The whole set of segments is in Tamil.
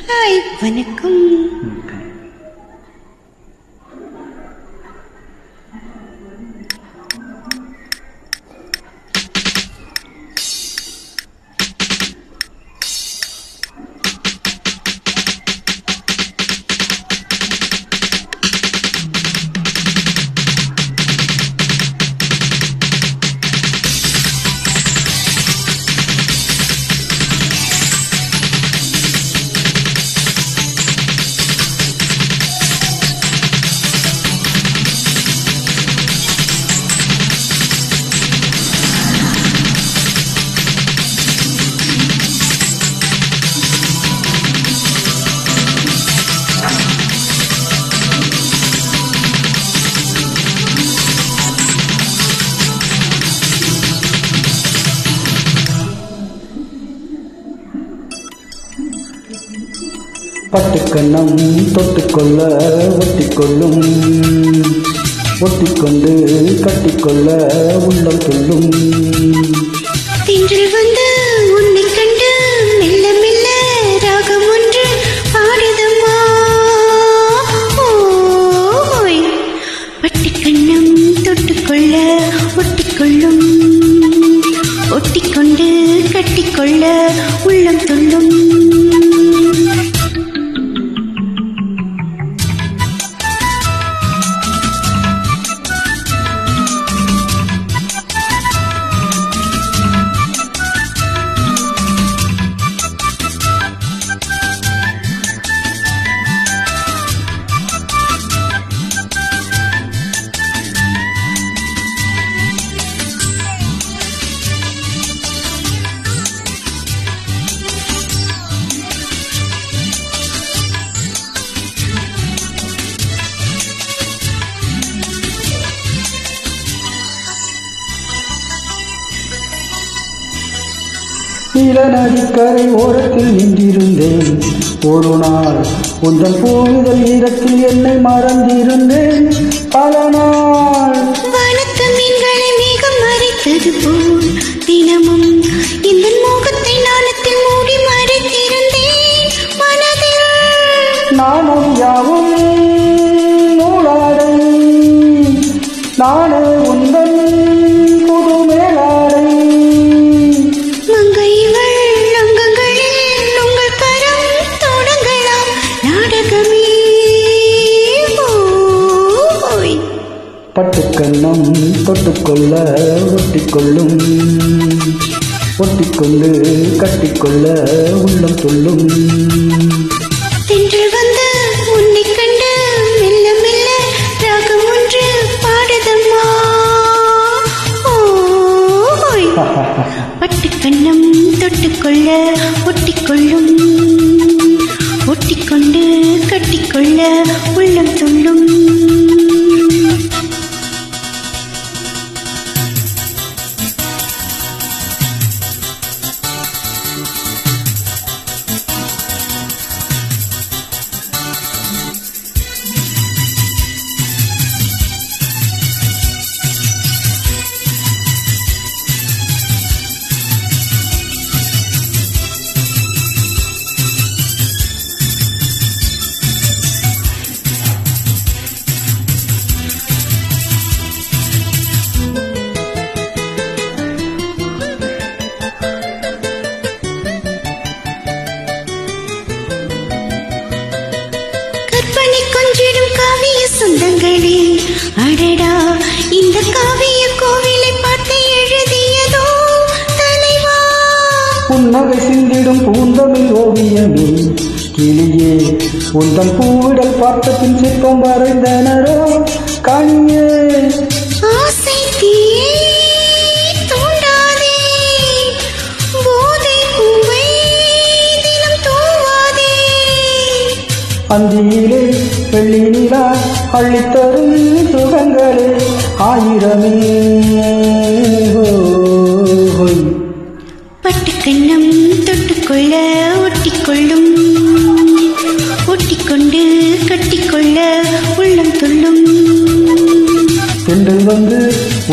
ஹாய் வணக்கம். பட்டுக்கண்ணம் தொட்டுக்கொள்ள ஒட்டிக்கொள்ளும், ஒட்டிக்கொண்டு கட்டிக்கொள்ள உள்ளம் கொள்ளும். திங்கள் வந்து உன்னை கண்டு மெல்ல மெல்ல ராகம் ஒன்று பாடுதம்மா. ஓய் பட்டுக்கண்ணம் தொட்டுக்கொள்ள ஒட்டிக்கொள்ளும், ஒட்டிக்கொண்டு கட்டிக்கொள்ள உள்ளம் துள்ளும். நீலநதிக்கரை ஓரத்தில் நின்றிருந்தேன் ஒரு நாள், உந்தன் பூவிதழ் ஈரத்தில் என்னை மறந்திருந்தேன் பல நாள். வானத்து மீன்களை மேகம் மறைத்தது போல் தினமும் இந்த மோகத்தை நாணத்தில் மூடி மறைத்திருந்தேன் மனதில். நானும் யாவும் நூலாடை, நானே உந்தன் புது மேலாடை. பட்டுக்கண்ணம் தொட்டுக்கொள்ள ஒட்டிக்கொள்ளும், ஒட்டிக்கொண்டு கட்டிக்கொள்ள உள்ளம் துள்ளும். திங்கள் வந்து உன்னை கண்டு மெல்ல மெல்ல ராகம் ஒன்று பாடுதம்மா. ஓய் பட்டுக்கண்ணம் தொட்டுக்கொள்ள ஒட்டிக்கொள்ளும், ஒட்டிக்கொண்டு கட்டிக்கொள்ள உள்ளம் துள்ளும். கொஞ்சிடும் காவிய சொந்தங்களே, அடடா இந்த காவிய கோவிலை பார்த்து எழுதியதோ தலைவா. புன்னகை சிந்திடும் பூந்தமிழ் ஓவியமே கிளியே, உந்தன் பூவிடல் பார்த்த பின் சிற்பம் வரைந்தனரோ கனியே. ஆசை தீயே தூண்டாதே, போதை பூவை தினம் தூவாதே. அந்தியிலே வெள்ளி நிலா அள்ளித்தரும் சுகங்களே ஆயிரமே. பட்டுக்கண்ணம் தொட்டுக்கொள்ள ஒட்டிக்கொள்ளும், ஒட்டிக்கொண்டு கட்டிக்கொள்ள உள்ளம் துள்ளும். பெண்கள் வந்து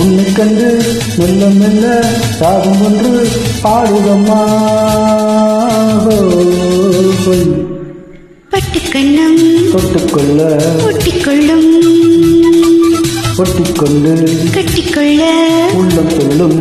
உன்னை கண்டு மெல்ல மெல்ல ராகம் ஒன்று பாடுதம்மா. பட்டு கண்ணம் தொட்டுக்கொள்ள ஒட்டிக்கொள்ளும் ஒட்டிக்கொண்டு கட்டிக்கொள்ள உள்ளம் சொல்லும்